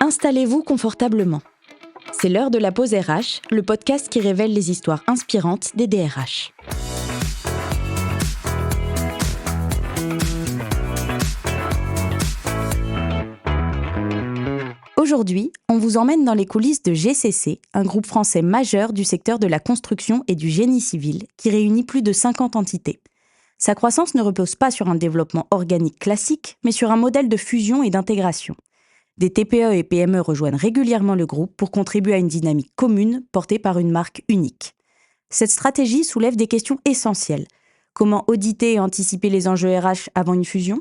Installez-vous confortablement. C'est l'heure de la pause RH, le podcast qui révèle les histoires inspirantes des DRH. Aujourd'hui, on vous emmène dans les coulisses de GCC, un groupe français majeur du secteur de la construction et du génie civil qui réunit plus de 50 entités. Sa croissance ne repose pas sur un développement organique classique, mais sur un modèle de fusion et d'intégration. Des TPE et PME rejoignent régulièrement le groupe pour contribuer à une dynamique commune portée par une marque unique. Cette stratégie soulève des questions essentielles. Comment auditer et anticiper les enjeux RH avant une fusion ?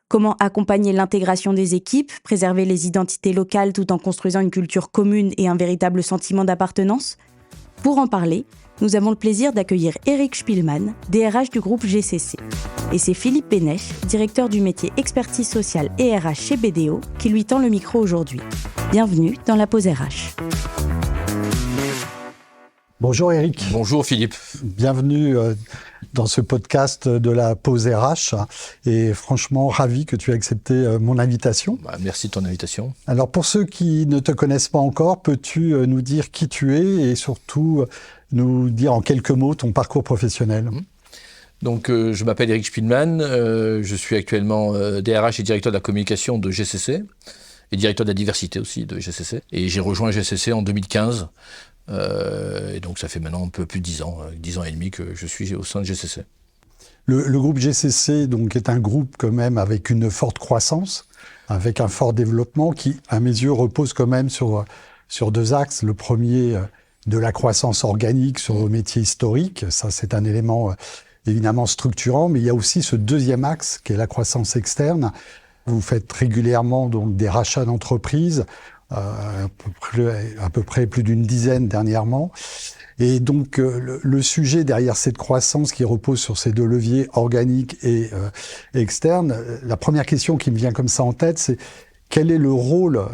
Comment accompagner l'intégration des équipes, préserver les identités locales tout en construisant une culture commune et un véritable sentiment d'appartenance ? Pour en parler, nous avons le plaisir d'accueillir Eric Spielmann, DRH du groupe GCC. Et c'est Philippe Bénèche, directeur du métier expertise sociale et RH chez BDO, qui lui tend le micro aujourd'hui. Bienvenue dans la pause RH. Bonjour Eric. Bonjour Philippe. Bienvenue dans ce podcast de la pause RH et franchement ravi que tu aies accepté mon invitation. Merci de ton invitation. Alors pour ceux qui ne te connaissent pas encore, peux-tu nous dire qui tu es et surtout nous dire en quelques mots ton parcours professionnel ? Donc je m'appelle Eric Spielmann, je suis actuellement DRH et directeur de la communication de GCC et directeur de la diversité aussi de GCC. Et j'ai rejoint GCC en 2015. Et donc ça fait maintenant un peu plus de 10 ans et demi que je suis au sein de GCC. Le groupe GCC donc, est un groupe quand même avec une forte croissance, avec un fort développement qui, à mes yeux, repose quand même sur deux axes. Le premier, de la croissance organique sur vos métiers historiques. Ça, c'est un élément évidemment structurant, mais il y a aussi ce deuxième axe qui est la croissance externe. Vous faites régulièrement donc, des rachats d'entreprises, à peu près plus d'une dizaine dernièrement. Et donc, le sujet derrière cette croissance qui repose sur ces deux leviers, organiques et externes, la première question qui me vient comme ça en tête, c'est quel est le rôle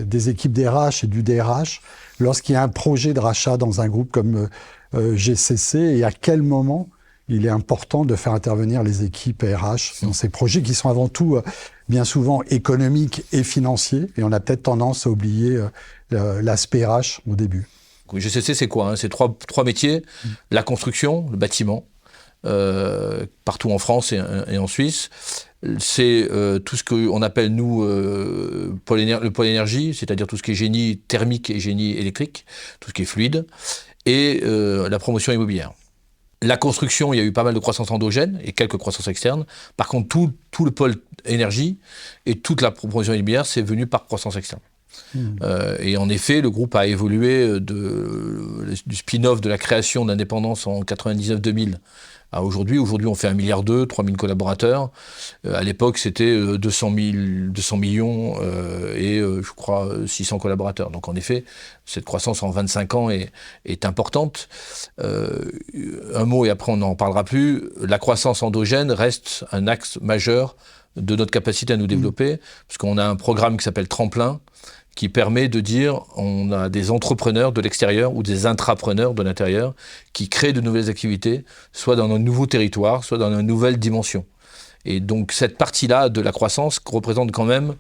des équipes DRH et du DRH lorsqu'il y a un projet de rachat dans un groupe comme GCC et à quel moment il est important de faire intervenir les équipes RH dans ces projets qui sont avant tout bien souvent économiques et financiers. Et on a peut-être tendance à oublier l'aspect RH au début. GCC, c'est quoi ? C'est trois métiers. La construction, le bâtiment, partout en France et en Suisse. C'est tout ce qu'on appelle, nous, le pôle énergie, c'est-à-dire tout ce qui est génie thermique et génie électrique, tout ce qui est fluide, et la promotion immobilière. La construction, il y a eu pas mal de croissance endogène et quelques croissances externes. Par contre, tout le pôle énergie et toute la promotion immobilière, c'est venu par croissance externe. Et en effet, le groupe a évolué du spin-off de la création d'indépendance en 99-2000 à aujourd'hui. Aujourd'hui, on fait 1,2 milliard, 3000 collaborateurs. À l'époque, c'était 200 millions et je crois 600 collaborateurs. Donc en effet, cette croissance en 25 ans est importante. Un mot et après on n'en parlera plus. La croissance endogène reste un axe majeur de notre capacité à nous développer, parce qu'on a un programme qui s'appelle Tremplin, qui permet de dire on a des entrepreneurs de l'extérieur ou des intrapreneurs de l'intérieur qui créent de nouvelles activités, soit dans un nouveau territoire, soit dans une nouvelle dimension. Et donc cette partie-là de la croissance représente quand même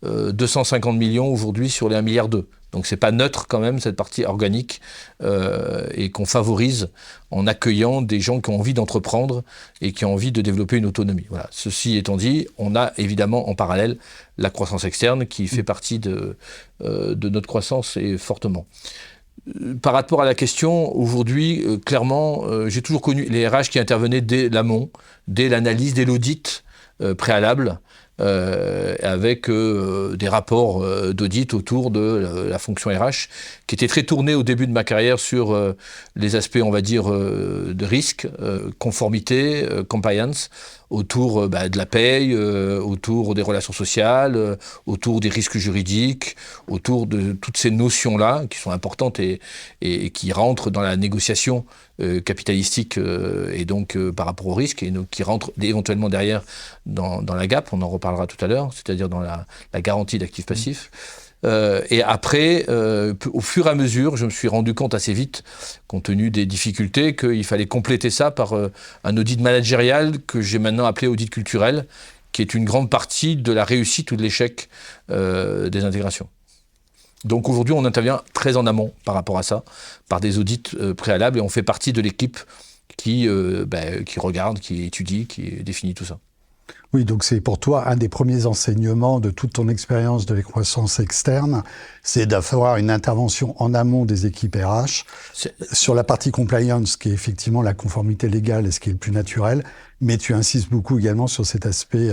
250 millions aujourd'hui sur les 1,2 milliard. Donc c'est pas neutre quand même cette partie organique et qu'on favorise en accueillant des gens qui ont envie d'entreprendre et qui ont envie de développer une autonomie. Voilà. Ceci étant dit, on a évidemment en parallèle la croissance externe qui fait partie de notre croissance et fortement. Par rapport à la question, aujourd'hui, clairement, j'ai toujours connu les RH qui intervenaient dès l'amont, dès l'analyse, dès l'audit préalable, avec des rapports d'audit autour de la fonction RH, qui étaient très tournés au début de ma carrière sur les aspects, on va dire, de risque, conformité, compliance, autour de la paye, autour des relations sociales, autour des risques juridiques, autour de toutes ces notions-là qui sont importantes et qui rentrent dans la négociation capitalistique et donc par rapport au risque et donc, qui rentrent éventuellement derrière dans la GAP, on en reparlera tout à l'heure, c'est-à-dire dans la garantie d'actifs passifs. Et après, au fur et à mesure, je me suis rendu compte assez vite, compte tenu des difficultés, qu'il fallait compléter ça par un audit managérial que j'ai maintenant appelé audit culturel, qui est une grande partie de la réussite ou de l'échec des intégrations. Donc aujourd'hui, on intervient très en amont par rapport à ça, par des audits préalables, et on fait partie de l'équipe qui regarde, qui étudie, qui définit tout ça. Oui, donc c'est pour toi un des premiers enseignements de toute ton expérience de la croissance externe, c'est d'avoir une intervention en amont des équipes RH sur la partie compliance, qui est effectivement la conformité légale et ce qui est le plus naturel, mais tu insistes beaucoup également sur cet aspect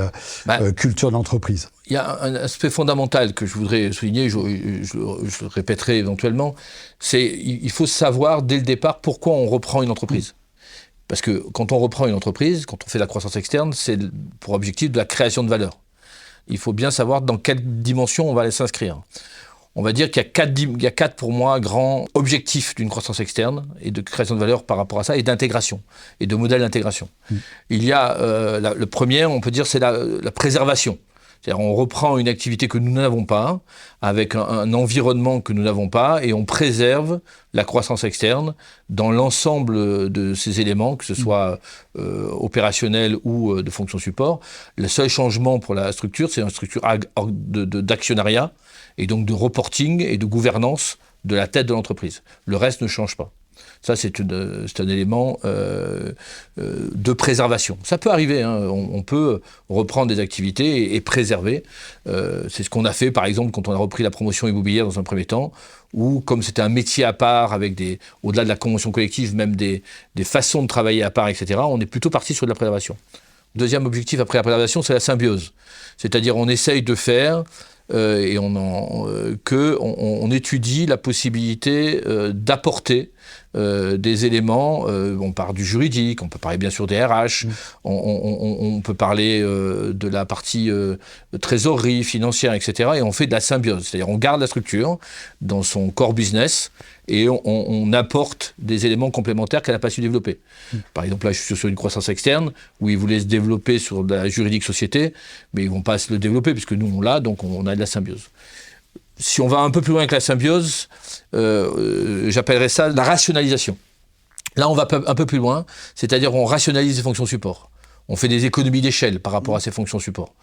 culture d'entreprise. Il y a un aspect fondamental que je voudrais souligner, je le répéterai éventuellement, c'est il faut savoir dès le départ pourquoi on reprend une entreprise. Parce que quand on reprend une entreprise, quand on fait la croissance externe, c'est pour objectif de la création de valeur. Il faut bien savoir dans quelle dimension on va s'inscrire. On va dire qu'il y a quatre pour moi grands objectifs d'une croissance externe et de création de valeur par rapport à ça, et d'intégration, et de modèle d'intégration. Il y a le premier, on peut dire, c'est la préservation. C'est-à-dire on reprend une activité que nous n'avons pas, avec un environnement que nous n'avons pas, et on préserve la croissance externe dans l'ensemble de ces éléments, que ce soit opérationnel ou de fonction support. Le seul changement pour la structure, c'est une structure d'actionnariat, et donc de reporting et de gouvernance de la tête de l'entreprise. Le reste ne change pas. Ça, c'est un élément de préservation. Ça peut arriver, hein. On peut reprendre des activités et préserver. C'est ce qu'on a fait, par exemple, quand on a repris la promotion immobilière dans un premier temps, où, comme c'était un métier à part, avec au-delà de la convention collective, même des façons de travailler à part, etc., on est plutôt parti sur de la préservation. Deuxième objectif après la préservation, c'est la symbiose. C'est-à-dire, on essaye de faire... et on étudie la possibilité d'apporter des éléments, on part du juridique, on peut parler bien sûr des RH, on peut parler de la partie trésorerie, financière, etc. Et on fait de la symbiose, c'est-à-dire on garde la structure dans son core business et on apporte des éléments complémentaires qu'elle n'a pas su développer. Par exemple, là, je suis sur une croissance externe où ils voulaient se développer sur de la juridique société, mais ils ne vont pas se le développer puisque nous, on l'a, donc on a de la symbiose. Si on va un peu plus loin que la symbiose, j'appellerais ça la rationalisation. Là, on va un peu plus loin, c'est-à-dire on rationalise les fonctions support. On fait des économies d'échelle par rapport à ces fonctions support.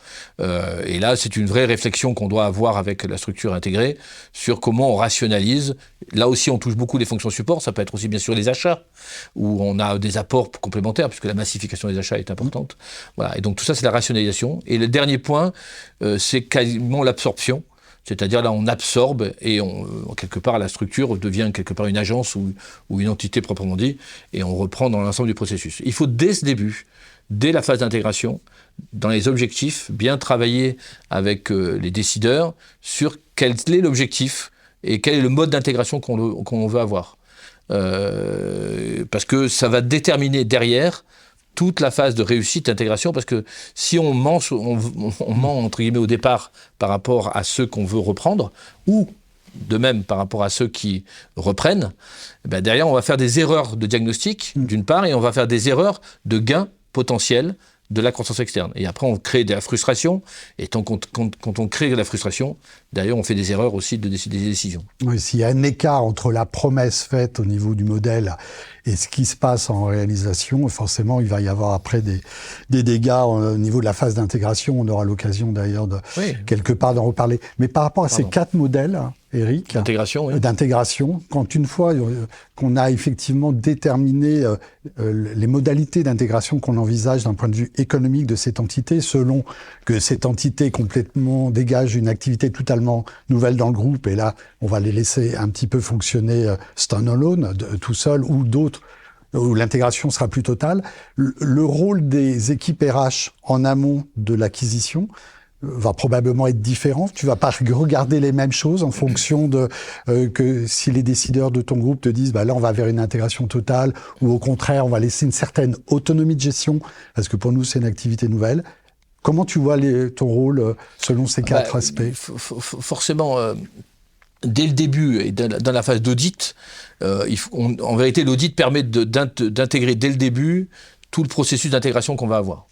Et là, c'est une vraie réflexion qu'on doit avoir avec la structure intégrée sur comment on rationalise. Là aussi, on touche beaucoup les fonctions support. Ça peut être aussi bien sûr les achats, où on a des apports complémentaires, puisque la massification des achats est importante. Voilà. Et donc tout ça, c'est la rationalisation. Et le dernier point, c'est quasiment l'absorption. C'est-à-dire là, on absorbe et quelque part, la structure devient quelque part une agence ou une entité proprement dit, et on reprend dans l'ensemble du processus. Il faut dès ce début, dès la phase d'intégration, dans les objectifs, bien travailler avec les décideurs sur quel est l'objectif et quel est le mode d'intégration qu'on veut avoir. Parce que ça va déterminer derrière toute la phase de réussite d'intégration, parce que si on ment entre guillemets au départ par rapport à ceux qu'on veut reprendre, ou de même par rapport à ceux qui reprennent, ben derrière on va faire des erreurs de diagnostic d'une part, et on va faire des erreurs de gains potentiels de la croissance externe. Et après, on crée de la frustration. Et quand on crée de la frustration, d'ailleurs, on fait des erreurs aussi des décisions. Oui, s'il y a un écart entre la promesse faite au niveau du modèle et ce qui se passe en réalisation, forcément, il va y avoir après des dégâts au niveau de la phase d'intégration. On aura l'occasion d'ailleurs quelque part d'en reparler. Mais par rapport à ces 4 modèles, Éric, d'intégration, quand une fois qu'on a effectivement déterminé les modalités d'intégration qu'on envisage d'un point de vue économique de cette entité, selon que cette entité complètement dégage une activité totalement nouvelle dans le groupe, et là, on va les laisser un petit peu fonctionner stand-alone, tout seul, ou d'autres, où l'intégration sera plus totale. Le rôle des équipes RH en amont de l'acquisition va probablement être différent. Tu vas pas regarder les mêmes choses en fonction de que si les décideurs de ton groupe te disent là on va vers une intégration totale, ou au contraire on va laisser une certaine autonomie de gestion parce que pour nous c'est une activité nouvelle. Comment tu vois ton rôle selon ces 4 aspects? Forcément, dès le début et dans la phase d'audit, en vérité l'audit permet d'intégrer dès le début tout le processus d'intégration qu'on va avoir.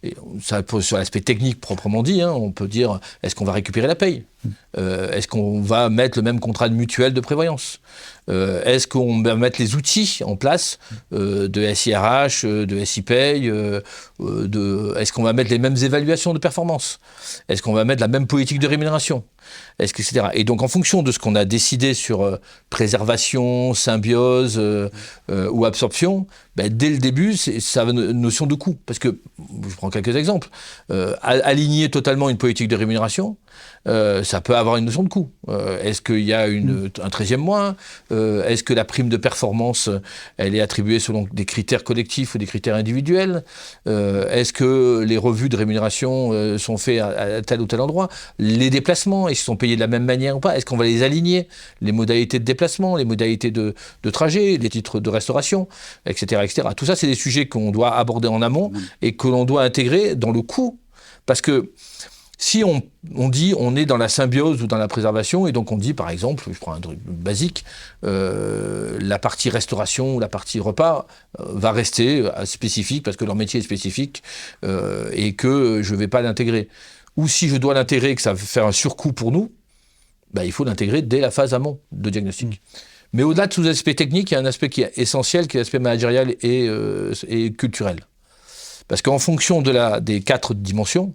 Et ça, sur l'aspect technique proprement dit, on peut dire, est-ce qu'on va récupérer la paye ? Est-ce qu'on va mettre le même contrat de mutuelle de prévoyance ? Est-ce qu'on va mettre les outils en place de SIRH, de SIPay, est-ce qu'on va mettre les mêmes évaluations de performance? Est-ce qu'on va mettre la même politique de rémunération? Etc. Et donc, en fonction de ce qu'on a décidé sur préservation, symbiose ou absorption, dès le début, ça a une notion de coût. Parce que, je prends quelques exemples, aligner totalement une politique de rémunération, ça peut avoir une notion de coût. Est-ce qu'il y a un 13e mois? Est-ce que la prime de performance, elle est attribuée selon des critères collectifs ou des critères individuels? Est-ce que les revues de rémunération sont faites à tel ou tel endroit? Les déplacements, est-ce qu'ils sont payés de la même manière ou pas? Est-ce qu'on va les aligner? Les modalités de déplacement, les modalités de trajet, les titres de restauration, etc., etc. Tout ça, c'est des sujets qu'on doit aborder en amont et que l'on doit intégrer dans le coût. Parce que si on dit on est dans la symbiose ou dans la préservation, et donc on dit par exemple, je prends un truc basique, la partie restauration ou la partie repas va rester spécifique parce que leur métier est spécifique et que je ne vais pas l'intégrer. Ou si je dois l'intégrer et que ça va faire un surcoût pour nous, il faut l'intégrer dès la phase amont de diagnostic. Mais au-delà de tous les aspects techniques, il y a un aspect qui est essentiel, qui est l'aspect managérial et culturel. Parce qu'en fonction des 4 dimensions,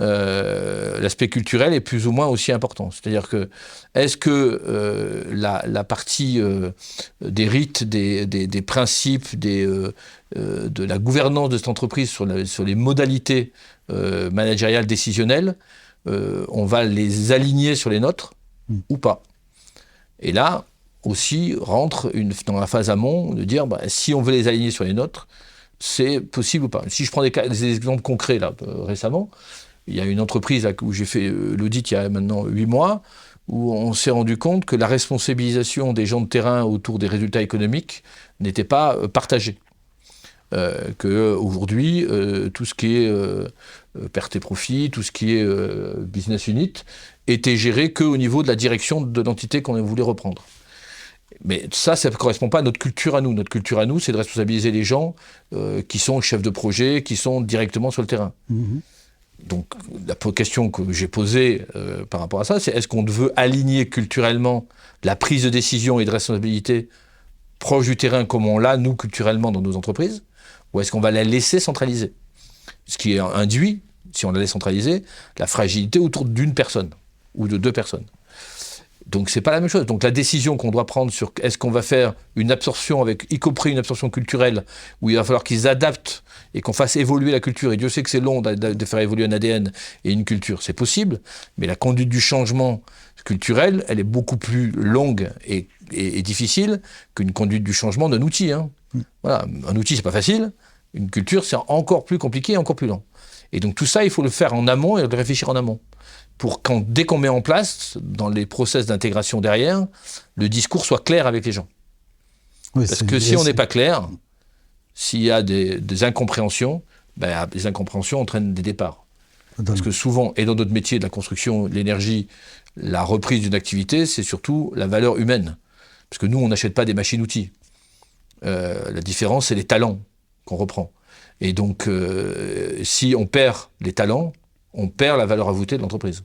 l'aspect culturel est plus ou moins aussi important. C'est-à-dire que, est-ce que la partie des rites, des principes, de la gouvernance de cette entreprise sur les modalités managériales décisionnelles, on va les aligner sur les nôtres ou pas? Et là, aussi, rentre dans la phase amont de dire, si on veut les aligner sur les nôtres, c'est possible ou pas? Si je prends des exemples concrets, là, récemment, il y a une entreprise là, où j'ai fait l'audit il y a maintenant 8 mois, où on s'est rendu compte que la responsabilisation des gens de terrain autour des résultats économiques n'était pas partagée. Qu'aujourd'hui, tout ce qui est perte et profit, tout ce qui est business unit, était géré qu'au niveau de la direction de l'entité qu'on voulait reprendre. Mais ça ne correspond pas à notre culture à nous. Notre culture à nous, c'est de responsabiliser les gens qui sont chefs de projet, qui sont directement sur le terrain. Donc, la question que j'ai posée par rapport à ça, c'est est-ce qu'on veut aligner culturellement la prise de décision et de responsabilité proche du terrain comme on l'a, nous, culturellement, dans nos entreprises, ou est-ce qu'on va la laisser centraliser? Ce qui induit, si on la laisse centraliser, la fragilité autour d'une personne ou de 2 personnes. Donc, c'est pas la même chose. Donc, la décision qu'on doit prendre sur est-ce qu'on va faire une absorption y compris une absorption culturelle, où il va falloir qu'ils adaptent et qu'on fasse évoluer la culture. Et Dieu sait que c'est long de faire évoluer un ADN et une culture. C'est possible, mais la conduite du changement culturel, elle est beaucoup plus longue et difficile qu'une conduite du changement d'un outil. Voilà. Un outil, c'est pas facile. Une culture, c'est encore plus compliqué et encore plus lent. Et donc, tout ça, il faut le faire en amont et le réfléchir en amont. Pour dès qu'on met en place, dans les process d'intégration derrière, le discours soit clair avec les gens. Oui, parce que si on n'est pas clair, s'il y a des incompréhensions, les incompréhensions entraînent des départs. Parce que souvent, et dans notre métier de la construction, l'énergie, la reprise d'une activité, c'est surtout la valeur humaine. Parce que nous, on n'achète pas des machines-outils. La différence, c'est les talents qu'on reprend. Et donc, si on perd les talents, on perd la valeur ajoutée de l'entreprise.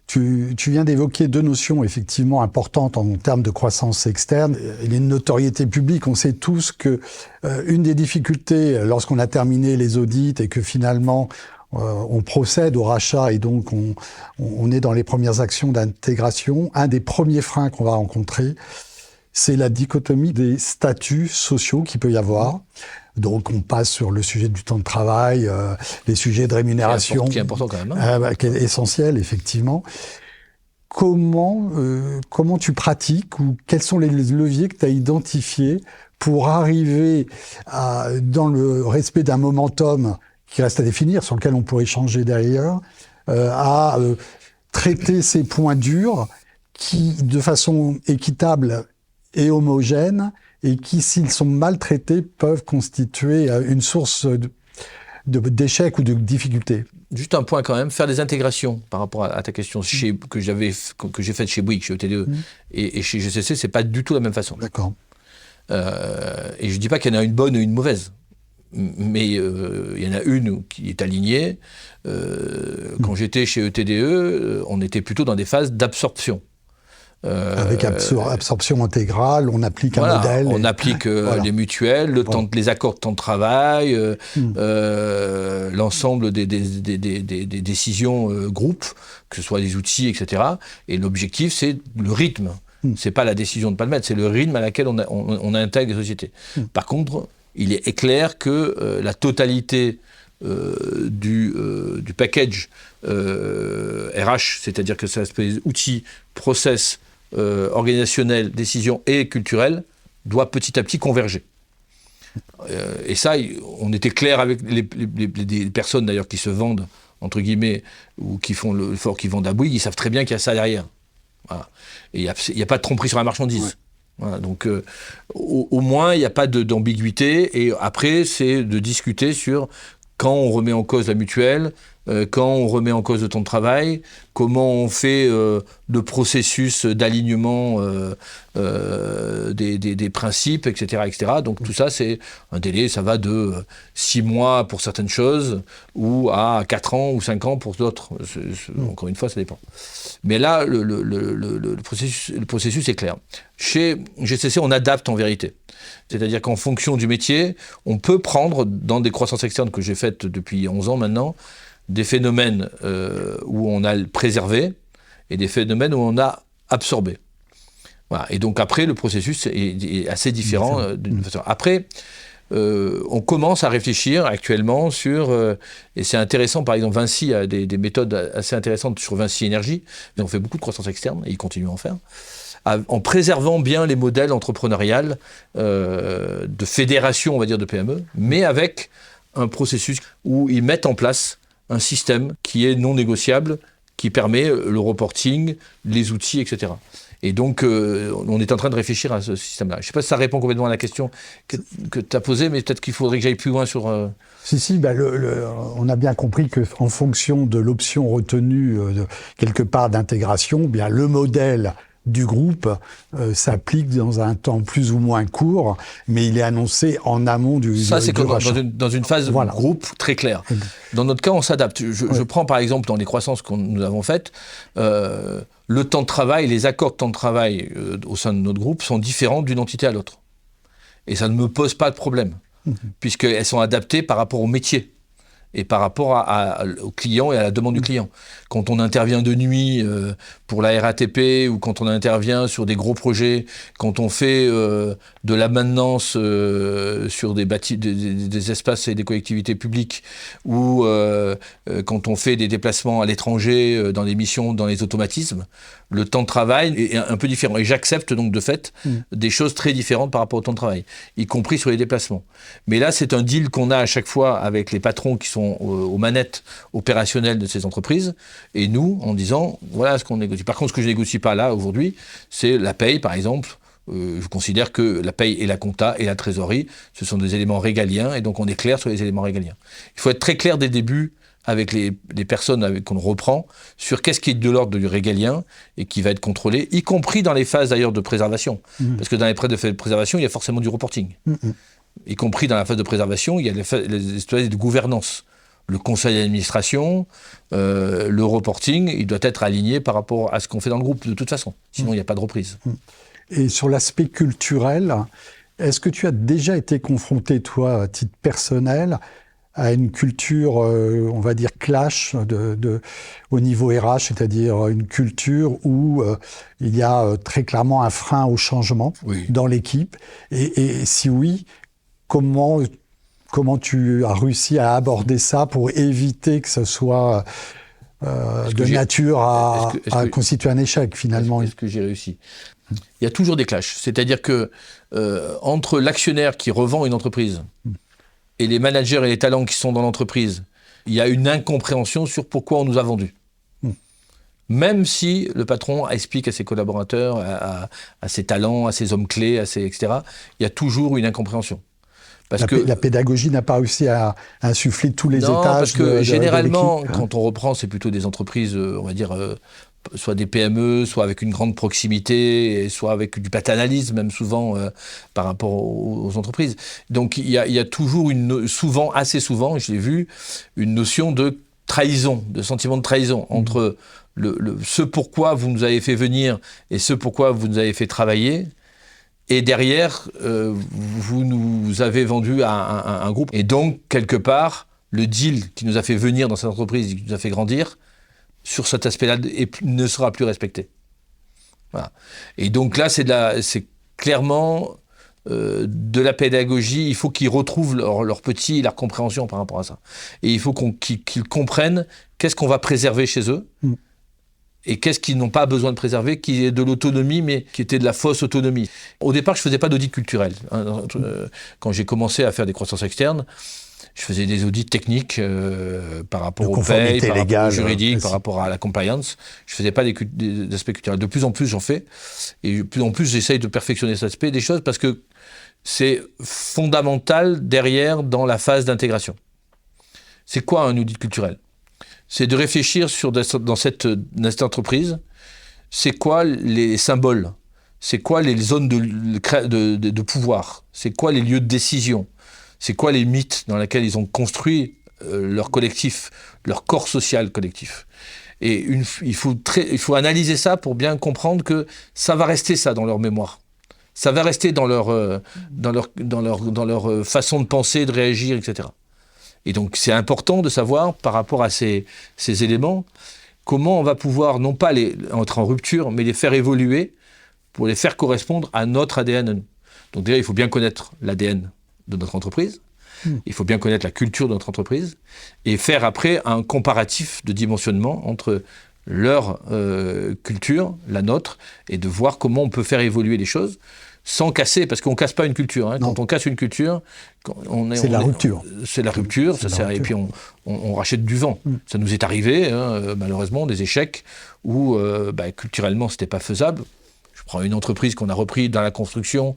Tu viens d'évoquer 2 notions effectivement importantes en termes de croissance externe. Il y a une notoriété publique. On sait tous que une des difficultés lorsqu'on a terminé les audits et que finalement on procède au rachat et donc on est dans les premières actions d'intégration, un des premiers freins qu'on va rencontrer, c'est la dichotomie des statuts sociaux qu'il peut y avoir. Donc on passe sur le sujet du temps de travail, les sujets de rémunération. Qui est important quand même. Qui est essentiel, effectivement. Comment tu pratiques ou quels sont les leviers que tu as identifiés pour arriver dans le respect d'un momentum qui reste à définir, sur lequel on pourrait échanger derrière, à traiter ces points durs qui, de façon équitable et homogène, et qui, s'ils sont maltraités, peuvent constituer une source d'échec ou de difficultés. Juste un point quand même, faire des intégrations par rapport à ta question que j'ai faite chez Bouygues, chez ETDE et chez GCC, c'est pas du tout la même façon. D'accord. Et je dis pas qu'il y en a une bonne ou une mauvaise, mais il y en a une qui est alignée. Quand j'étais chez ETDE, on était plutôt dans des phases d'absorption. Avec absorption intégrale, on applique un modèle. On applique les mutuelles, les accords de temps de travail, l'ensemble des décisions groupes, que ce soit des outils, etc. Et l'objectif, c'est le rythme. C'est pas la décision de ne pas le mettre, c'est le rythme à laquelle on intègre les sociétés. Par contre, il est clair que la totalité du package RH, c'est-à-dire que ça s'appelle outils, process, organisationnel, décision et culturel, doit petit à petit converger. Et ça, on était clair avec les personnes d'ailleurs qui se vendent, entre guillemets, ou qui font l'effort, qui vendent à Bouygues, ils savent très bien qu'il y a ça derrière. Voilà. Et il n'y a pas de tromperie sur la marchandise. Ouais. Voilà, donc au moins, il n'y a pas d'ambiguïté. Et après, c'est de discuter sur quand on remet en cause la mutuelle, quand on remet en cause le temps de travail, comment on fait le processus d'alignement des principes, etc., etc. Donc tout ça, c'est un délai, ça va de 6 mois pour certaines choses, ou à 4 ans ou 5 ans pour d'autres. Encore une fois, ça dépend. Mais là, le processus est clair. Chez GCC, on adapte en vérité. C'est-à-dire qu'en fonction du métier, on peut prendre, dans des croissances externes que j'ai faites depuis 11 ans maintenant, des phénomènes où on a préservé et des phénomènes où on a absorbé. Voilà. Et donc après, le processus est assez différent d'une façon. Après, on commence à réfléchir actuellement sur, et c'est intéressant, par exemple, Vinci a des méthodes assez intéressantes sur Vinci Énergie, mais on fait beaucoup de croissance externe, et ils continuent à en faire, en préservant bien les modèles entrepreneuriales de fédération, on va dire, de PME, mais avec un processus où ils mettent en place un système qui est non négociable, qui permet le reporting, les outils, etc. Et donc, on est en train de réfléchir à ce système-là. Je ne sais pas si ça répond complètement à la question que tu as posée, mais peut-être qu'il faudrait que j'aille plus loin sur... Si, on a bien compris qu'en fonction de l'option retenue quelque part d'intégration, bien le modèle du groupe s'applique dans un temps plus ou moins court, mais il est annoncé en amont du Ça, c'est comme rachat. dans une phase groupe très claire. Dans notre cas, on s'adapte. Je prends par exemple dans les croissances que nous avons faites, le temps de travail, les accords de temps de travail au sein de notre groupe sont différents d'une entité à l'autre. Et ça ne me pose pas de problème, puisqu'elles sont adaptées par rapport au métier et par rapport au client et à la demande du client. Quand on intervient de nuit pour la RATP ou quand on intervient sur des gros projets, quand on fait de la maintenance sur des espaces et des collectivités publiques ou quand on fait des déplacements à l'étranger dans les missions, dans les automatismes, le temps de travail est un peu différent. Et j'accepte donc de fait des choses très différentes par rapport au temps de travail, y compris sur les déplacements. Mais là, c'est un deal qu'on a à chaque fois avec les patrons qui sont aux manettes opérationnelles de ces entreprises, et nous, en disant, voilà ce qu'on négocie. Par contre, ce que je ne négocie pas là, aujourd'hui, c'est la paye, par exemple. Je considère que la paye et la compta et la trésorerie, ce sont des éléments régaliens, et donc on est clair sur les éléments régaliens. Il faut être très clair dès le début avec les personnes qu'on reprend, sur qu'est-ce qui est de l'ordre du régalien et qui va être contrôlé, y compris dans les phases d'ailleurs de préservation. Parce que dans les phases de préservation, il y a forcément du reporting. Y compris dans la phase de préservation, il y a les histoire de gouvernance. Le conseil d'administration, le reporting, il doit être aligné par rapport à ce qu'on fait dans le groupe, de toute façon. Sinon, il n'y a pas de reprise. Et sur l'aspect culturel, est-ce que tu as déjà été confronté, toi, à titre personnel, à une culture, on va dire, clash au niveau RH, c'est-à-dire une culture où il y a très clairement un frein au changement dans l'équipe. Et si oui, comment tu as réussi à aborder ça pour éviter que ce soit de nature à constituer un échec, finalement? Est-ce que j'ai réussi? Il y a toujours des clashs. C'est-à-dire que entre l'actionnaire qui revend une entreprise et les managers et les talents qui sont dans l'entreprise, il y a une incompréhension sur pourquoi on nous a vendus. Même si le patron explique à ses collaborateurs, à ses talents, à ses hommes clés, etc., il y a toujours une incompréhension. La pédagogie n'a pas réussi à insuffler tous les étages. Non, parce que généralement, de l'équipe, quand on reprend, c'est plutôt des entreprises, on va dire, soit des PME, soit avec une grande proximité, et soit avec du paternalisme, même souvent, par rapport aux entreprises. Donc il y a toujours assez souvent, je l'ai vu, une notion de trahison, de sentiment de trahison entre ce pourquoi vous nous avez fait venir et ce pourquoi vous nous avez fait travailler. Et derrière, vous nous avez vendu à un groupe. Et donc, quelque part, le deal qui nous a fait venir dans cette entreprise, qui nous a fait grandir, sur cet aspect-là, ne sera plus respecté. Voilà. Et donc là, c'est clairement de la pédagogie. Il faut qu'ils retrouvent leur petit, leur compréhension par rapport à ça. Et il faut qu'ils comprennent qu'est-ce qu'on va préserver chez eux. Et qu'est-ce qu'ils n'ont pas besoin de préserver, qui est de l'autonomie, mais qui était de la fausse autonomie. Au départ, je ne faisais pas d'audit culturel. Quand j'ai commencé à faire des croissances externes, je faisais des audits techniques par rapport au paye, par rapport au juridique, par rapport à la compliance. Je ne faisais pas des aspects culturels. De plus en plus, j'en fais. Et de plus en plus, j'essaye de perfectionner cet aspect des choses parce que c'est fondamental derrière dans la phase d'intégration. C'est quoi un audit culturel ? C'est de réfléchir dans cette entreprise, c'est quoi les symboles, c'est quoi les zones de pouvoir, c'est quoi les lieux de décision, c'est quoi les mythes dans lesquels ils ont construit leur collectif, leur corps social collectif. Et il faut analyser ça pour bien comprendre que ça va rester ça dans leur mémoire. Ça va rester dans leur façon de penser, de réagir, etc. Et donc, c'est important de savoir, par rapport à ces éléments, comment on va pouvoir, non pas entrer en rupture, mais les faire évoluer pour les faire correspondre à notre ADN. Donc déjà, il faut bien connaître l'ADN de notre entreprise, il faut bien connaître la culture de notre entreprise, et faire après un comparatif de dimensionnement entre leur culture, la nôtre, et de voir comment on peut faire évoluer les choses, sans casser, parce qu'on ne casse pas une culture. Hein. Quand on casse une culture, c'est la rupture. C'est la rupture, et puis on rachète du vent. Ça nous est arrivé, malheureusement, des échecs où culturellement, ce n'était pas faisable. Je prends une entreprise qu'on a repris dans la construction,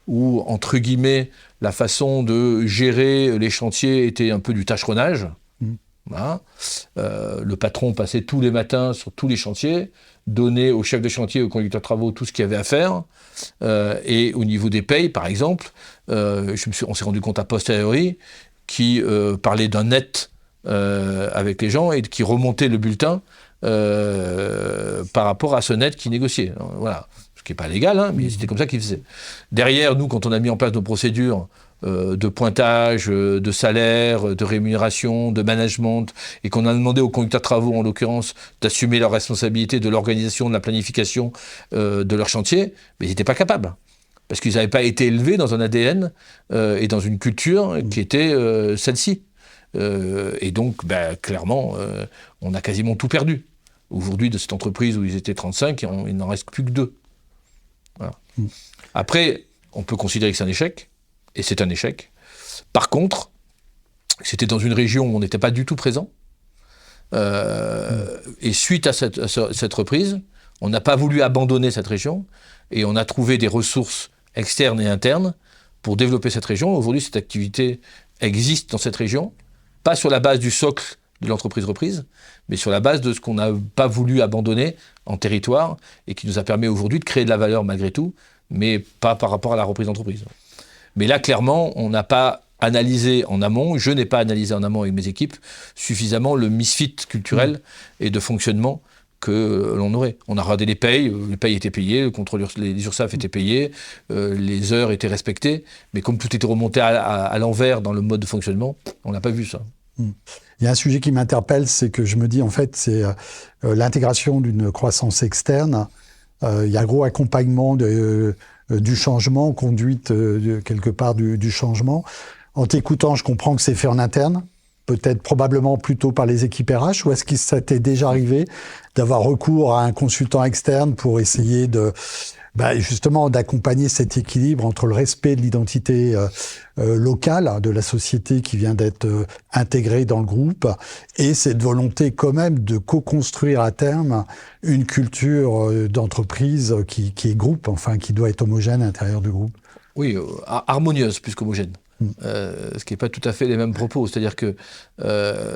où, entre guillemets, la façon de gérer les chantiers était un peu du tâcheronnage. Voilà. Le patron passait tous les matins sur tous les chantiers, donnait au chef de chantier, au conducteur de travaux, tout ce qu'il y avait à faire. Et au niveau des payes, par exemple, on s'est rendu compte à posteriori qui parlait d'un net avec les gens et qui remontait le bulletin par rapport à ce net qui négociait. Voilà. Ce qui n'est pas légal, hein, mais c'était comme ça qu'ils faisaient. Derrière, nous, quand on a mis en place nos procédures de pointage, de salaire, de rémunération, de management, et qu'on a demandé aux conducteurs de travaux, en l'occurrence, d'assumer leurs responsabilités de l'organisation, de la planification de leur chantier, mais ils n'étaient pas capables. Parce qu'ils n'avaient pas été élevés dans un ADN et dans une culture qui était celle-ci. Et donc, clairement, on a quasiment tout perdu. Aujourd'hui, de cette entreprise où ils étaient 35, il n'en reste plus que 2. Voilà. Après, on peut considérer que c'est un échec. Et c'est un échec. Par contre, c'était dans une région où on n'était pas du tout présent. Et suite à cette reprise, on n'a pas voulu abandonner cette région et on a trouvé des ressources externes et internes pour développer cette région. Aujourd'hui, cette activité existe dans cette région, pas sur la base du socle de l'entreprise reprise, mais sur la base de ce qu'on n'a pas voulu abandonner en territoire et qui nous a permis aujourd'hui de créer de la valeur malgré tout, mais pas par rapport à la reprise d'entreprise. Mais là, clairement, on n'a pas analysé en amont, je n'ai pas analysé en amont avec mes équipes, suffisamment le misfit culturel et de fonctionnement que l'on aurait. On a regardé les payes étaient payées, le contrôle, les URSSAF étaient payés, les heures étaient respectées, mais comme tout était remonté à l'envers dans le mode de fonctionnement, on n'a pas vu ça. Il y a un sujet qui m'interpelle, c'est que je me dis, en fait, c'est l'intégration d'une croissance externe. Il y a un gros accompagnement du changement, conduite quelque part du changement. En t'écoutant, je comprends que c'est fait en interne, peut-être probablement plutôt par les équipes RH, ou est-ce que ça t'est déjà arrivé d'avoir recours à un consultant externe pour essayer justement d'accompagner cet équilibre entre le respect de l'identité locale de la société qui vient d'être intégrée dans le groupe et cette volonté quand même de co-construire à terme une culture d'entreprise qui est groupe, enfin qui doit être homogène à l'intérieur du groupe. Oui, harmonieuse plus qu'homogène. Ce qui n'est pas tout à fait les mêmes propos. C'est-à-dire que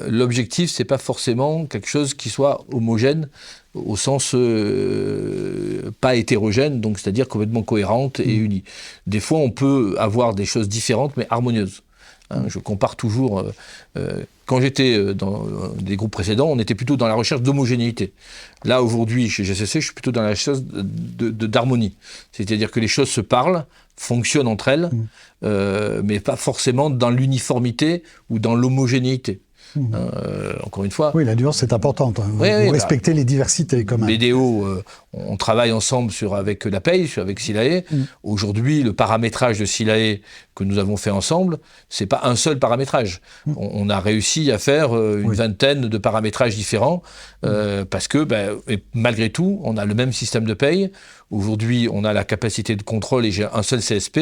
l'objectif, c'est pas forcément quelque chose qui soit homogène au sens pas hétérogène, donc c'est-à-dire complètement cohérente et unie. Des fois, on peut avoir des choses différentes mais harmonieuses. Je compare toujours. Quand j'étais dans des groupes précédents, on était plutôt dans la recherche d'homogénéité. Là, aujourd'hui, chez GCC, je suis plutôt dans la recherche d'harmonie. C'est-à-dire que les choses se parlent, fonctionnent entre elles, mais pas forcément dans l'uniformité ou dans l'homogénéité. Encore une fois. Oui, la nuance est importante. Vous respectez les diversités quand même. BDO, on travaille ensemble avec la paye, avec Silae. Aujourd'hui, le paramétrage de Silae que nous avons fait ensemble, c'est pas un seul paramétrage. On a réussi à faire une vingtaine de paramétrages différents parce que, malgré tout, on a le même système de paye. Aujourd'hui, on a la capacité de contrôle et j'ai un seul CSP.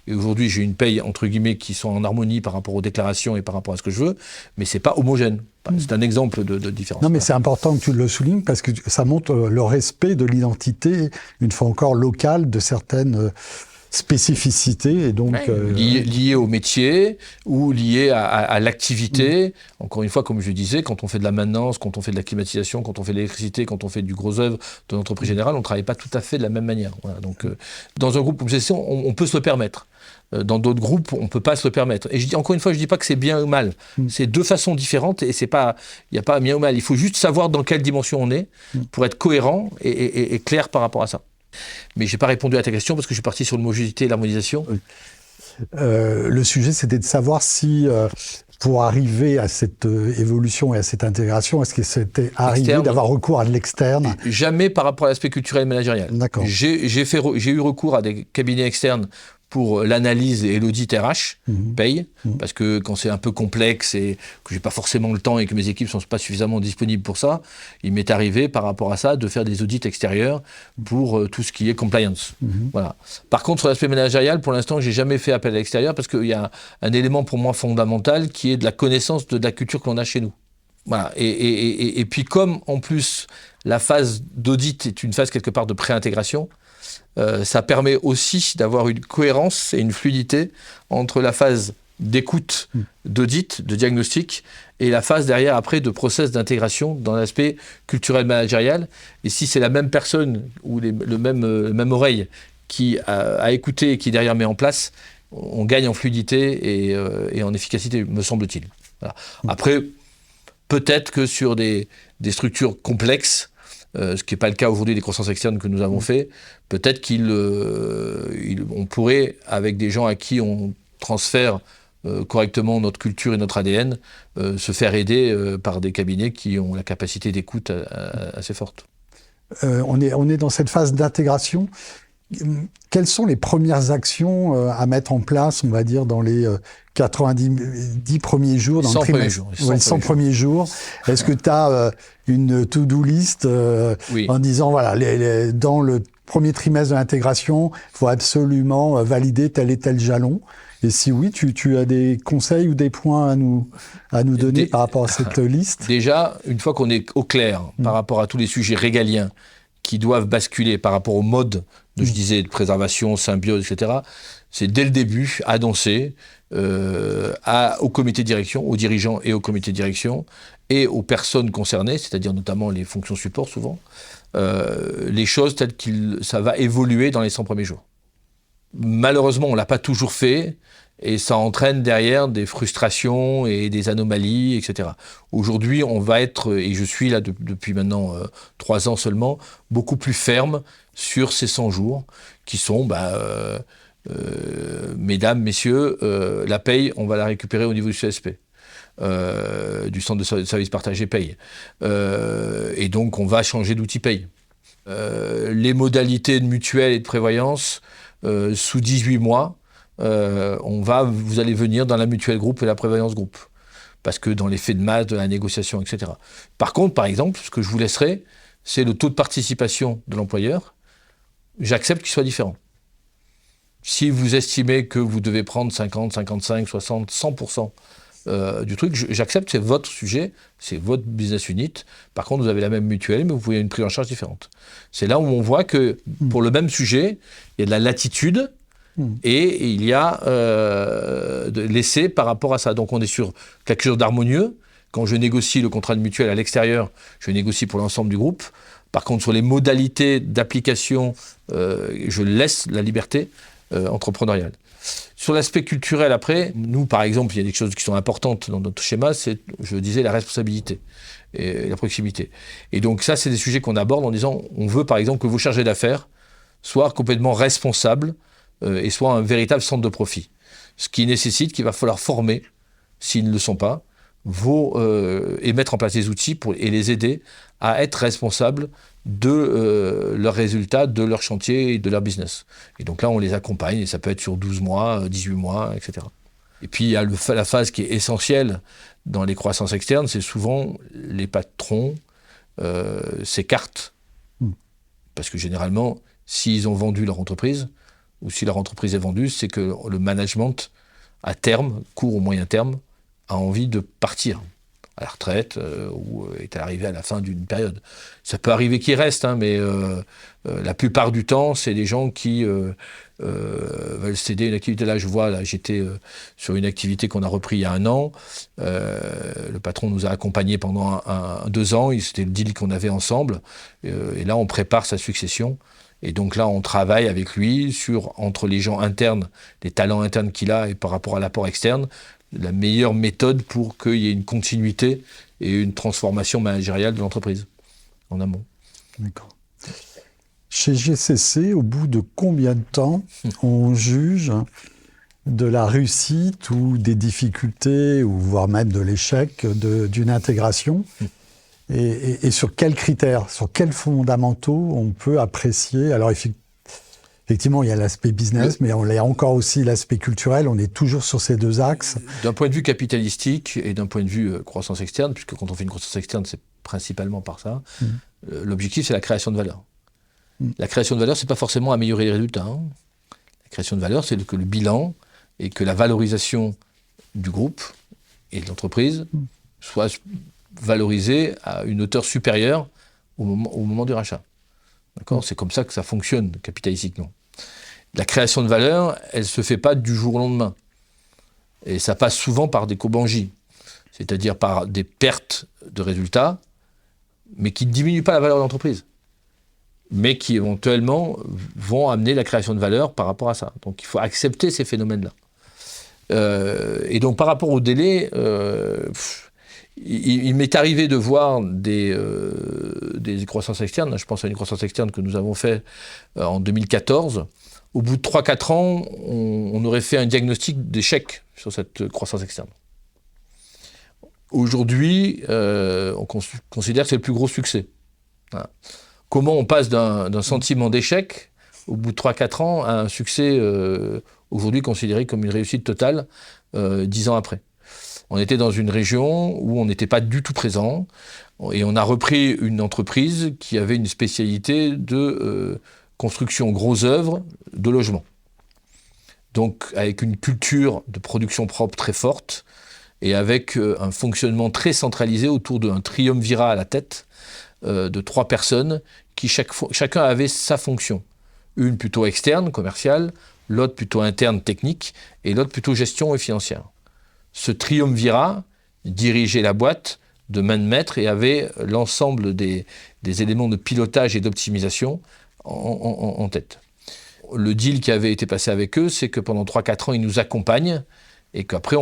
Et aujourd'hui, j'ai une paye, entre guillemets, qui sont en harmonie par rapport aux déclarations et par rapport à ce que je veux. Mais c'est pas homogène. C'est un exemple de différence. Non, mais c'est important que tu le soulignes parce que ça montre le respect de l'identité, une fois encore locale, de certaines spécificités. Et donc, liées au métier ou liées à l'activité. Encore une fois, comme je disais, quand on fait de la maintenance, quand on fait de la climatisation, quand on fait de l'électricité, quand on fait du gros œuvre de l'entreprise générale, on ne travaille pas tout à fait de la même manière. Voilà. Donc, dans un groupe comme GCC, on peut se le permettre. Dans d'autres groupes, on ne peut pas se le permettre. Et encore une fois, je ne dis pas que c'est bien ou mal. C'est deux façons différentes et il n'y a pas bien ou mal. Il faut juste savoir dans quelle dimension on est pour être cohérent et clair par rapport à ça. Mais je n'ai pas répondu à ta question parce que je suis parti sur l'homogénéité et l'harmonisation. Le sujet, c'était de savoir si, pour arriver à cette évolution et à cette intégration, est-ce que c'était arrivé d'avoir recours à de l'externe ? Jamais par rapport à l'aspect culturel et managérial. D'accord. J'ai eu recours à des cabinets externes pour l'analyse et l'audit RH, paye, parce que quand c'est un peu complexe et que j'ai pas forcément le temps et que mes équipes sont pas suffisamment disponibles pour ça, il m'est arrivé par rapport à ça de faire des audits extérieurs pour tout ce qui est compliance. Voilà. Par contre, sur l'aspect managérial, pour l'instant, j'ai jamais fait appel à l'extérieur parce qu'il y a un élément pour moi fondamental qui est de la connaissance de la culture que l'on a chez nous. Voilà. Et puis comme en plus la phase d'audit est une phase quelque part de pré-intégration, ça permet aussi d'avoir une cohérence et une fluidité entre la phase d'écoute, d'audit, de diagnostic, et la phase derrière, après, de process d'intégration dans l'aspect culturel managérial. Et si c'est la même personne ou le même oreille qui a écouté et qui derrière met en place, on gagne en fluidité et en efficacité, me semble-t-il. Voilà. Après, peut-être que sur des structures complexes, ce qui n'est pas le cas aujourd'hui des croissances externes que nous avons fait, peut-être qu'on pourrait, avec des gens à qui on transfère correctement notre culture et notre ADN, se faire aider par des cabinets qui ont la capacité d'écoute assez forte. On est dans cette phase d'intégration. Quelles sont les premières actions à mettre en place, on va dire, dans les 90 premiers jours, dans les 100 premiers jours? Est-ce que tu as une to-do list en disant, voilà, dans le premier trimestre de l'intégration, il faut absolument valider tel et tel jalon? Et si oui, tu as des conseils ou des points à nous donner par rapport à cette liste? Déjà, une fois qu'on est au clair par rapport à tous les sujets régaliens qui doivent basculer par rapport au mode je disais, de préservation, symbiose, etc., c'est dès le début annoncer au comité de direction, aux dirigeants et au comité de direction, et aux personnes concernées, c'est-à-dire notamment les fonctions support souvent, les choses telles que ça va évoluer dans les 100 premiers jours. Malheureusement, on ne l'a pas toujours fait, et ça entraîne derrière des frustrations et des anomalies, etc. Aujourd'hui, on va être, et je suis là depuis maintenant 3 ans seulement, beaucoup plus ferme sur ces 100 jours, qui sont, mesdames, messieurs, la paye, on va la récupérer au niveau du CSP. Du centre de services partagés paye. Et donc, on va changer d'outil paye. Les modalités de mutuelle et de prévoyance, sous 18 mois, vous allez venir dans la mutuelle groupe et la prévoyance groupe. Parce que dans l'effet de masse, de la négociation, etc. Par contre, par exemple, ce que je vous laisserai, c'est le taux de participation de l'employeur. J'accepte qu'il soit différent. Si vous estimez que vous devez prendre 50, 55, 60, 100% du truc, j'accepte, c'est votre sujet, c'est votre business unit. Par contre, vous avez la même mutuelle, mais vous pouvez avoir une prise en charge différente. C'est là où on voit que pour le même sujet, il y a de la latitude et il y a de l'essai par rapport à ça. Donc on est sur quelque chose d'harmonieux. Quand je négocie le contrat de mutuelle à l'extérieur, je négocie pour l'ensemble du groupe. Par contre, sur les modalités d'application, je laisse la liberté entrepreneuriale. Sur l'aspect culturel, après, nous, par exemple, il y a des choses qui sont importantes dans notre schéma, c'est, je disais, la responsabilité et la proximité. Et donc ça, c'est des sujets qu'on aborde en disant, on veut, par exemple, que vos chargés d'affaires soient complètement responsables et soient un véritable centre de profit. Ce qui nécessite qu'il va falloir former, s'ils ne le sont pas, et mettre en place des outils et les aider à être responsables de leurs résultats, de leur chantier et de leur business. Et donc là, on les accompagne, et ça peut être sur 12 mois, 18 mois, etc. Et puis, il y a la phase qui est essentielle dans les croissances externes, c'est souvent les patrons s'écartent. Parce que généralement, s'ils ont vendu leur entreprise, ou si leur entreprise est vendue, c'est que le management, à terme, court ou moyen terme, a envie de partir à la retraite ou est arrivé à la fin d'une période. Ça peut arriver qu'ils restent, mais la plupart du temps, c'est des gens qui veulent céder une activité. Là, je vois, j'étais sur une activité qu'on a repris il y a 1 an. Le patron nous a accompagnés pendant 2 ans. C'était le deal qu'on avait ensemble. Et là, on prépare sa succession. Et donc là, on travaille avec lui entre les gens internes, les talents internes qu'il a et par rapport à l'apport externe, la meilleure méthode pour qu'il y ait une continuité et une transformation managériale de l'entreprise en amont. D'accord. Chez GCC, au bout de combien de temps on juge de la réussite ou des difficultés, ou voire même de l'échec d'une intégration et sur quels critères, sur quels fondamentaux on peut apprécier? Alors effectivement, il y a l'aspect business, mais il y a encore aussi l'aspect culturel. On est toujours sur ces 2 axes. D'un point de vue capitalistique et d'un point de vue croissance externe, puisque quand on fait une croissance externe, c'est principalement par ça, l'objectif, c'est la création de valeur. La création de valeur, c'est pas forcément améliorer les résultats. La création de valeur, c'est que le bilan et que la valorisation du groupe et de l'entreprise soit valorisée à une hauteur supérieure au moment du rachat. D'accord ? C'est comme ça que ça fonctionne capitalistiquement. La création de valeur, elle ne se fait pas du jour au lendemain. Et ça passe souvent par des cobangies, c'est-à-dire par des pertes de résultats, mais qui ne diminuent pas la valeur de l'entreprise, mais qui éventuellement vont amener la création de valeur par rapport à ça. Donc il faut accepter ces phénomènes-là. Et donc par rapport au délai, il m'est arrivé de voir des croissances externes. Je pense à une croissance externe que nous avons fait en 2014. Au bout de 3-4 ans, on aurait fait un diagnostic d'échec sur cette croissance externe. Aujourd'hui, on considère que c'est le plus gros succès. Voilà. Comment on passe d'un sentiment d'échec au bout de 3-4 ans à un succès aujourd'hui considéré comme une réussite totale 10 ans après? On était dans une région où on n'était pas du tout présent et on a repris une entreprise qui avait une spécialité de construction gros œuvre de logement. Donc avec une culture de production propre très forte et avec un fonctionnement très centralisé autour d'un triumvirat à la tête de 3 personnes qui chacun avait sa fonction. Une plutôt externe, commerciale, l'autre plutôt interne, technique, et l'autre plutôt gestion et financière. Ce triumvirat dirigeait la boîte de main de maître et avait l'ensemble des éléments de pilotage et d'optimisation en tête. Le deal qui avait été passé avec eux, c'est que pendant 3-4 ans, ils nous accompagnent et qu'après,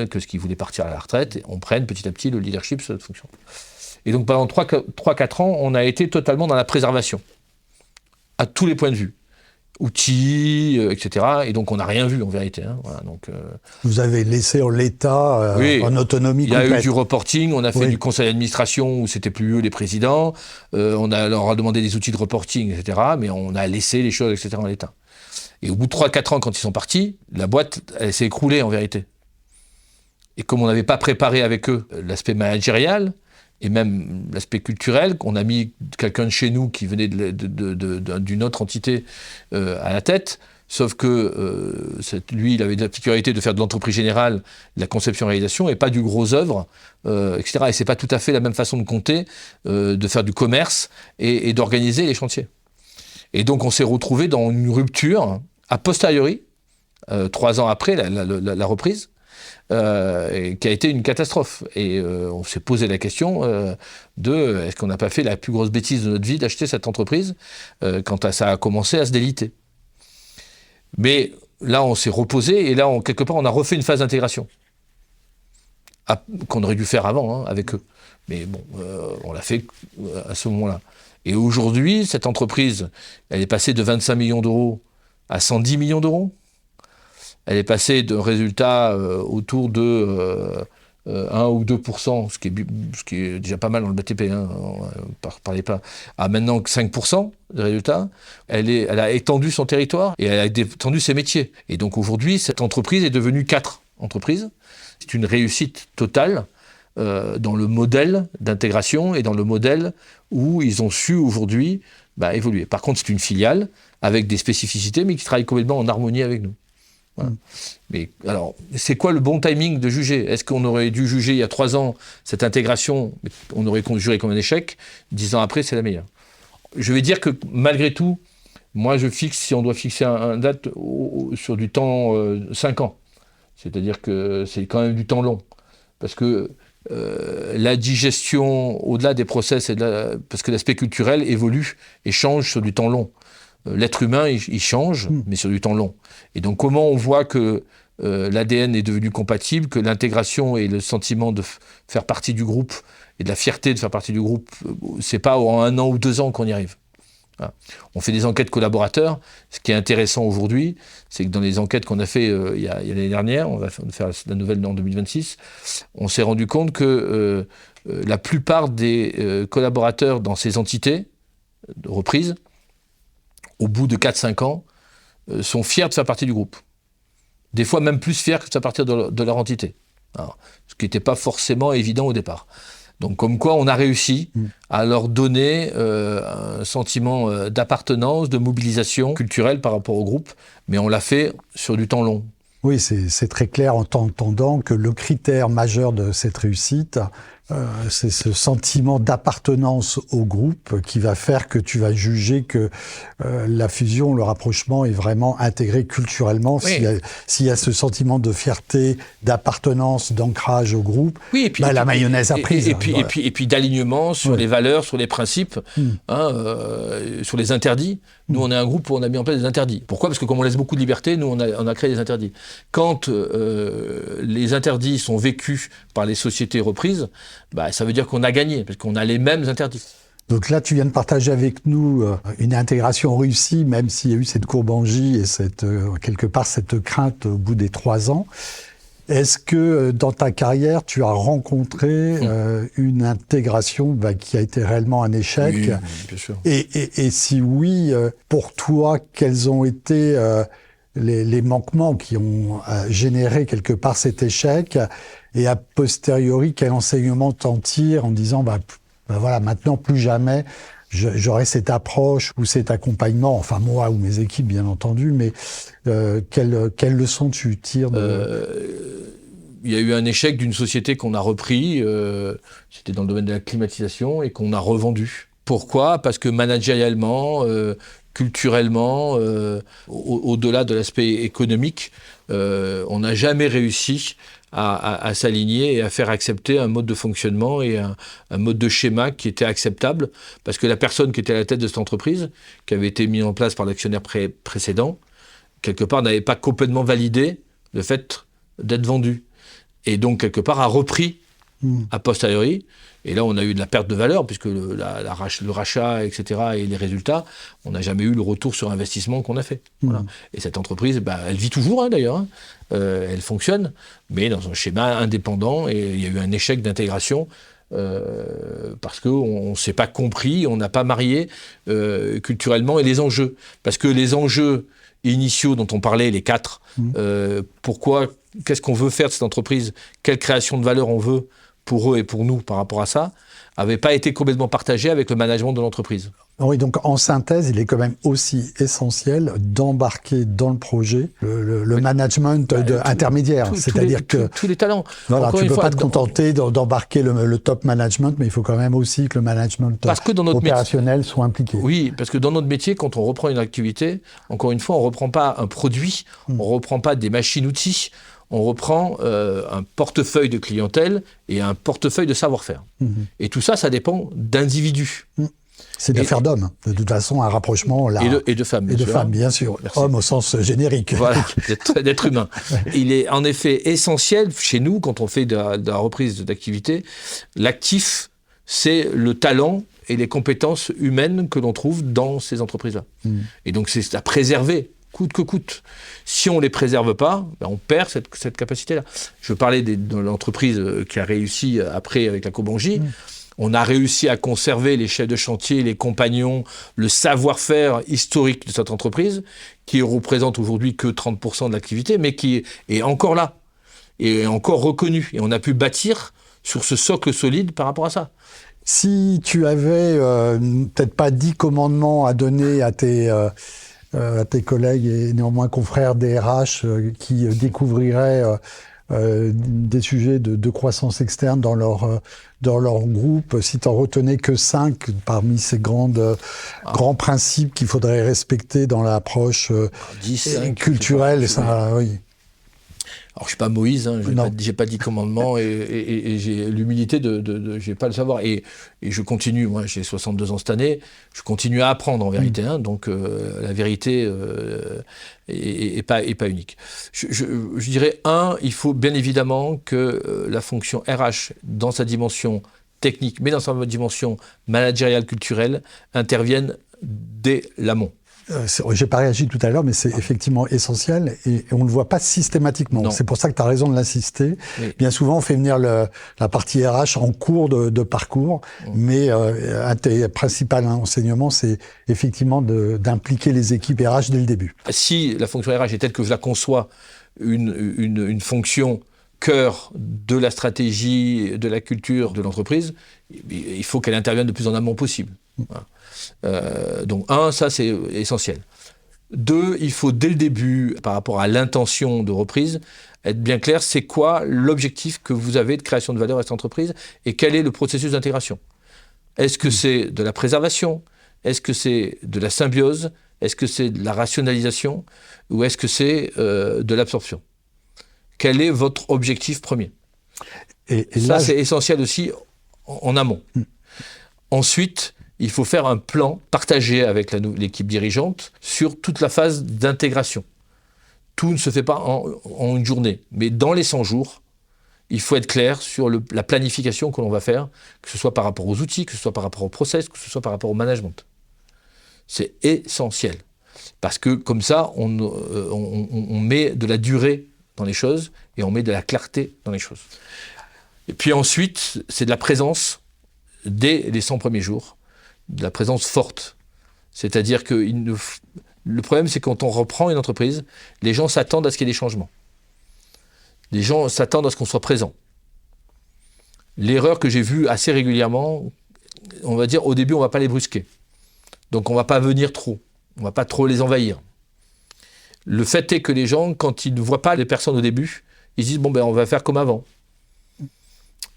que ce qu'ils voulaient partir à la retraite, on prenne petit à petit le leadership sur cette fonction. Et donc pendant 3-4 ans, on a été totalement dans la préservation, à tous les points de vue. Outils, etc. Et donc on n'a rien vu en vérité. Voilà, donc, vous avez laissé l'État en autonomie complète. Il y a eu du reporting, on a fait du conseil d'administration où c'était plus eux les présidents, on leur a demandé des outils de reporting, etc. Mais on a laissé les choses, etc. en l'État. Et au bout de 3-4 ans, quand ils sont partis, la boîte, elle s'est écroulée en vérité. Et comme on n'avait pas préparé avec eux l'aspect managérial, et même l'aspect culturel, qu'on a mis quelqu'un de chez nous qui venait d'une autre entité à la tête, sauf que lui, il avait la particularité de faire de l'entreprise générale, de la conception-réalisation, et pas du gros œuvre, etc. Et c'est pas tout à fait la même façon de compter, de faire du commerce et d'organiser les chantiers. Et donc on s'est retrouvé dans une rupture, a posteriori, 3 ans après la reprise, qui a été une catastrophe. Et on s'est posé la question est-ce qu'on n'a pas fait la plus grosse bêtise de notre vie d'acheter cette entreprise quand ça a commencé à se déliter. Mais là, on s'est reposé et là, quelque part, on a refait une phase d'intégration qu'on aurait dû faire avant avec eux. Mais bon, on l'a fait à ce moment-là. Et aujourd'hui, cette entreprise, elle est passée de 25 millions d'euros à 110 millions d'euros. Elle est passée de résultats autour de 1 ou 2%, ce qui est déjà pas mal dans le BTP, parlez pas, à maintenant 5% de résultats. Elle a étendu son territoire et elle a étendu ses métiers. Et donc aujourd'hui, cette entreprise est devenue 4 entreprises. C'est une réussite totale dans le modèle d'intégration et dans le modèle où ils ont su aujourd'hui évoluer. Par contre, c'est une filiale avec des spécificités, mais qui travaille complètement en harmonie avec nous. Voilà. Mais alors, c'est quoi le bon timing de juger ? Est-ce qu'on aurait dû juger il y a 3 ans cette intégration, on aurait juré comme un échec, 10 ans après, c'est la meilleure. Je vais dire que malgré tout, moi je fixe, si on doit fixer un date, sur du temps 5 ans. C'est-à-dire que c'est quand même du temps long. Parce que la digestion, au-delà des process, parce que l'aspect culturel évolue et change sur du temps long. L'être humain, il change, mais sur du temps long. Et donc, comment on voit que l'ADN est devenu compatible, que l'intégration et le sentiment de faire partie du groupe et de la fierté de faire partie du groupe, c'est pas en 1 an ou 2 ans qu'on y arrive. Voilà. On fait des enquêtes collaborateurs. Ce qui est intéressant aujourd'hui, c'est que dans les enquêtes qu'on a fait il y a l'année dernière, on va faire la nouvelle en 2026, on s'est rendu compte que la plupart des collaborateurs dans ces entités de reprise, au bout de 4-5 ans, sont fiers de faire partie du groupe. Des fois même plus fiers que de faire partie de leur entité. Alors, ce qui n'était pas forcément évident au départ. Donc comme quoi on a réussi à leur donner un sentiment d'appartenance, de mobilisation culturelle par rapport au groupe, mais on l'a fait sur du temps long. Oui, c'est très clair en t'entendant que le critère majeur de cette réussite, c'est ce sentiment d'appartenance au groupe qui va faire que tu vas juger que la fusion, le rapprochement est vraiment intégré culturellement. Oui. S'il y a ce sentiment de fierté, d'appartenance, d'ancrage au groupe, oui, et puis, la mayonnaise a prise. Et puis d'alignement sur les valeurs, sur les principes, sur les interdits. Nous, on est un groupe où on a mis en place des interdits. Pourquoi ? Parce que comme on laisse beaucoup de liberté, nous, on a créé des interdits. Quand les interdits sont vécus par les sociétés reprises, ça veut dire qu'on a gagné, parce qu'on a les mêmes interdits. Donc là, tu viens de partager avec nous une intégration réussie, même s'il y a eu cette courbe en J et quelque part cette crainte au bout des 3 ans. Est-ce que dans ta carrière, tu as rencontré une intégration qui a été réellement un échec ? Oui, bien sûr. Et si oui, pour toi, quels ont été les manquements qui ont généré quelque part cet échec ? Et a posteriori, quel enseignement t'en tires en disant voilà, maintenant plus jamais j'aurai cette approche ou cet accompagnement, enfin moi ou mes équipes bien entendu, mais quelle leçon tu tires Il y a eu un échec d'une société qu'on a repris, c'était dans le domaine de la climatisation, et qu'on a revendu. Pourquoi ? Parce que managérialement, culturellement, au-delà de l'aspect économique, on n'a jamais réussi à s'aligner et à faire accepter un mode de fonctionnement et un mode de schéma qui était acceptable, parce que la personne qui était à la tête de cette entreprise, qui avait été mise en place par l'actionnaire précédent, quelque part n'avait pas complètement validé le fait d'être vendu. Et donc, quelque part, a repris a posteriori. Et là, on a eu de la perte de valeur, puisque le rachat, etc., et les résultats, on n'a jamais eu le retour sur investissement qu'on a fait. Voilà. Et cette entreprise, elle vit toujours, d'ailleurs. Elle fonctionne, mais dans un schéma indépendant. Et il y a eu un échec d'intégration parce qu'on ne s'est pas compris, on n'a pas marié culturellement et les enjeux. Parce que les enjeux initiaux dont on parlait, les 4, qu'est-ce qu'on veut faire de cette entreprise, quelle création de valeur on veut pour eux et pour nous par rapport à ça, n'avait pas été complètement partagé avec le management de l'entreprise. Oui, donc en synthèse, il est quand même aussi essentiel d'embarquer dans le projet le management intermédiaire. C'est-à-dire que tous les talents. Voilà, tu ne peux pas te contenter d'embarquer le top management, mais il faut quand même aussi que le management opérationnel soit impliqué. Oui, parce que dans notre métier, quand on reprend une activité, encore une fois, on ne reprend pas un produit, on ne reprend pas des machines-outils, on reprend un portefeuille de clientèle et un portefeuille de savoir-faire. Et tout ça, ça dépend d'individus. C'est d'affaires d'hommes, de toute façon, un rapprochement là. Et de femmes. Et de femmes, bien sûr. Merci. Hommes au sens générique. Voilà, d'être humain. Il est en effet essentiel, chez nous, quand on fait de la reprise d'activité, l'actif, c'est le talent et les compétences humaines que l'on trouve dans ces entreprises-là. Et donc, c'est à préserver, coûte que coûte. Si on ne les préserve pas, on perd cette capacité-là. Je parlais de l'entreprise qui a réussi après avec la Kobangi. On a réussi à conserver les chefs de chantier, les compagnons, le savoir-faire historique de cette entreprise, qui représente aujourd'hui que 30% de l'activité, mais qui est encore là, et encore reconnu. Et on a pu bâtir sur ce socle solide par rapport à ça. Si tu avais peut-être pas 10 commandements à donner à tes collègues et néanmoins confrères DRH qui découvriraient des sujets de croissance externe dans leur groupe, si tu en retenais que 5 parmi ces grands principes qu'il faudrait respecter dans l'approche 10, culturelle, ça, oui. Alors, je ne suis pas Moïse, hein, j'ai pas 10 commandements et j'ai l'humilité j'ai pas le savoir. Et je continue, moi j'ai 62 ans cette année, je continue à apprendre en vérité. Hein, donc la vérité est pas unique. Je dirais, il faut bien évidemment que la fonction RH, dans sa dimension technique, mais dans sa dimension managériale, culturelle, intervienne dès l'amont. J'ai pas réagi tout à l'heure, mais c'est effectivement essentiel et on ne le voit pas systématiquement. C'est pour ça que tu as raison de l'insister. Oui. Bien souvent, on fait venir la partie RH en cours de parcours, mais un des principaux enseignements, c'est effectivement d'impliquer les équipes RH dès le début. Si la fonction RH est telle que je la conçois, une fonction cœur de la stratégie, de la culture de l'entreprise, il faut qu'elle intervienne le plus en amont possible. Voilà. Donc ça c'est essentiel. 2, il faut dès le début, par rapport à l'intention de reprise, être bien clair, c'est quoi l'objectif que vous avez de création de valeur à cette entreprise et quel est le processus d'intégration. Est-ce que c'est de la préservation? Est-ce que c'est de la symbiose? Est-ce que c'est de la rationalisation? Ou est-ce que c'est de l'absorption? Quel est votre objectif premier? Et ça, c'est essentiel aussi en amont. Ensuite, il faut faire un plan partagé avec l'équipe dirigeante sur toute la phase d'intégration. Tout ne se fait pas en une journée, mais dans les 100 jours, il faut être clair sur la planification que l'on va faire, que ce soit par rapport aux outils, que ce soit par rapport au process, que ce soit par rapport au management. C'est essentiel, parce que comme ça, on met de la durée dans les choses et on met de la clarté dans les choses. Et puis ensuite, c'est de la présence dès les 100 premiers jours, de la présence forte. C'est-à-dire que le problème, c'est quand on reprend une entreprise, les gens s'attendent à ce qu'il y ait des changements. Les gens s'attendent à ce qu'on soit présent. L'erreur que j'ai vue assez régulièrement, on va dire, au début, on ne va pas les brusquer. Donc on ne va pas venir trop. On ne va pas trop les envahir. Le fait est que les gens, quand ils ne voient pas les personnes au début, ils disent, on va faire comme avant.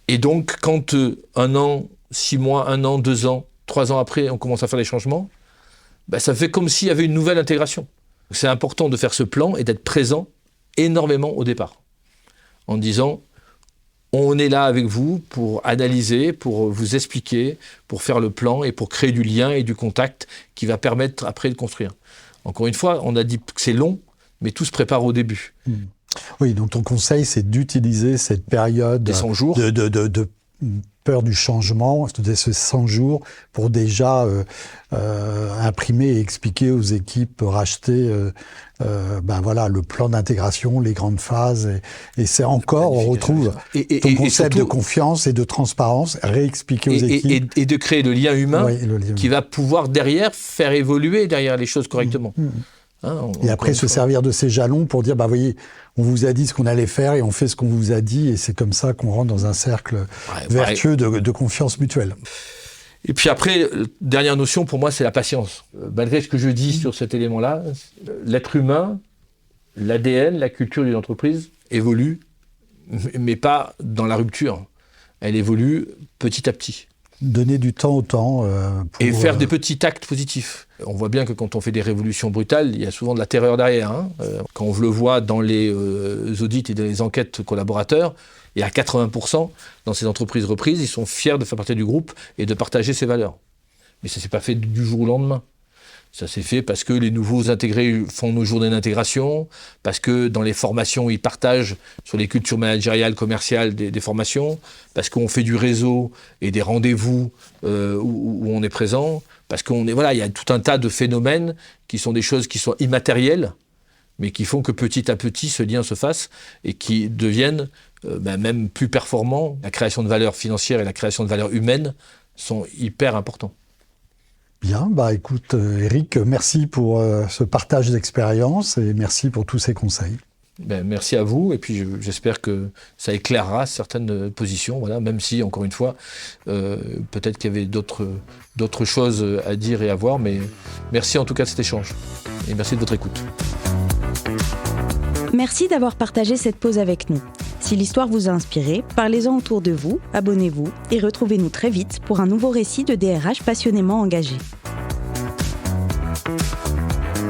Et donc, quand 1 an, 6 mois, 1 an, 2 ans, 3 ans après, on commence à faire les changements, ça fait comme s'il y avait une nouvelle intégration. C'est important de faire ce plan et d'être présent énormément au départ, en disant, on est là avec vous pour analyser, pour vous expliquer, pour faire le plan et pour créer du lien et du contact qui va permettre après de construire. Encore une fois, on a dit que c'est long, mais tout se prépare au début. Oui, donc ton conseil, c'est d'utiliser cette période des 100 jours. de peur du changement, de ces 100 jours, pour déjà imprimer et expliquer aux équipes rachetées le plan d'intégration, les grandes phases. Et c'est encore, on retrouve ton concept surtout, de confiance et de transparence, réexpliquer aux équipes. Et de créer le lien humain qui va pouvoir derrière faire évoluer derrière les choses correctement. Et après se servir de ces jalons pour dire, voyez, on vous a dit ce qu'on allait faire et on fait ce qu'on vous a dit, et c'est comme ça qu'on rentre dans un cercle vertueux de confiance mutuelle. Et puis après, dernière notion pour moi, c'est la patience. Malgré ce que je dis sur cet élément-là, l'être humain, l'ADN, la culture d'une entreprise évolue, mais pas dans la rupture. Elle évolue petit à petit. Donner du temps au temps. Et faire des petits actes positifs. On voit bien que quand on fait des révolutions brutales, il y a souvent de la terreur derrière. Quand on le voit dans les audits et dans les enquêtes collaborateurs, il y a 80% dans ces entreprises reprises, ils sont fiers de faire partie du groupe et de partager ces valeurs. Mais ça ne s'est pas fait du jour au lendemain. Ça s'est fait parce que les nouveaux intégrés font nos journées d'intégration, parce que dans les formations, ils partagent sur les cultures managériales, commerciales des formations, parce qu'on fait du réseau et des rendez-vous où on est présent, parce qu'il y a tout un tas de phénomènes qui sont des choses qui sont immatérielles, mais qui font que petit à petit ce lien se fasse et qui deviennent même plus performants. La création de valeur financière et la création de valeur humaine sont hyper importants. Bien, écoute Eric, merci pour ce partage d'expérience et merci pour tous ces conseils. Merci à vous, et puis j'espère que ça éclairera certaines positions, même si, encore une fois, peut-être qu'il y avait d'autres choses à dire et à voir, mais merci en tout cas de cet échange, et merci de votre écoute. Merci d'avoir partagé cette pause avec nous. Si l'histoire vous a inspiré, parlez-en autour de vous, abonnez-vous et retrouvez-nous très vite pour un nouveau récit de DRH passionnément engagé.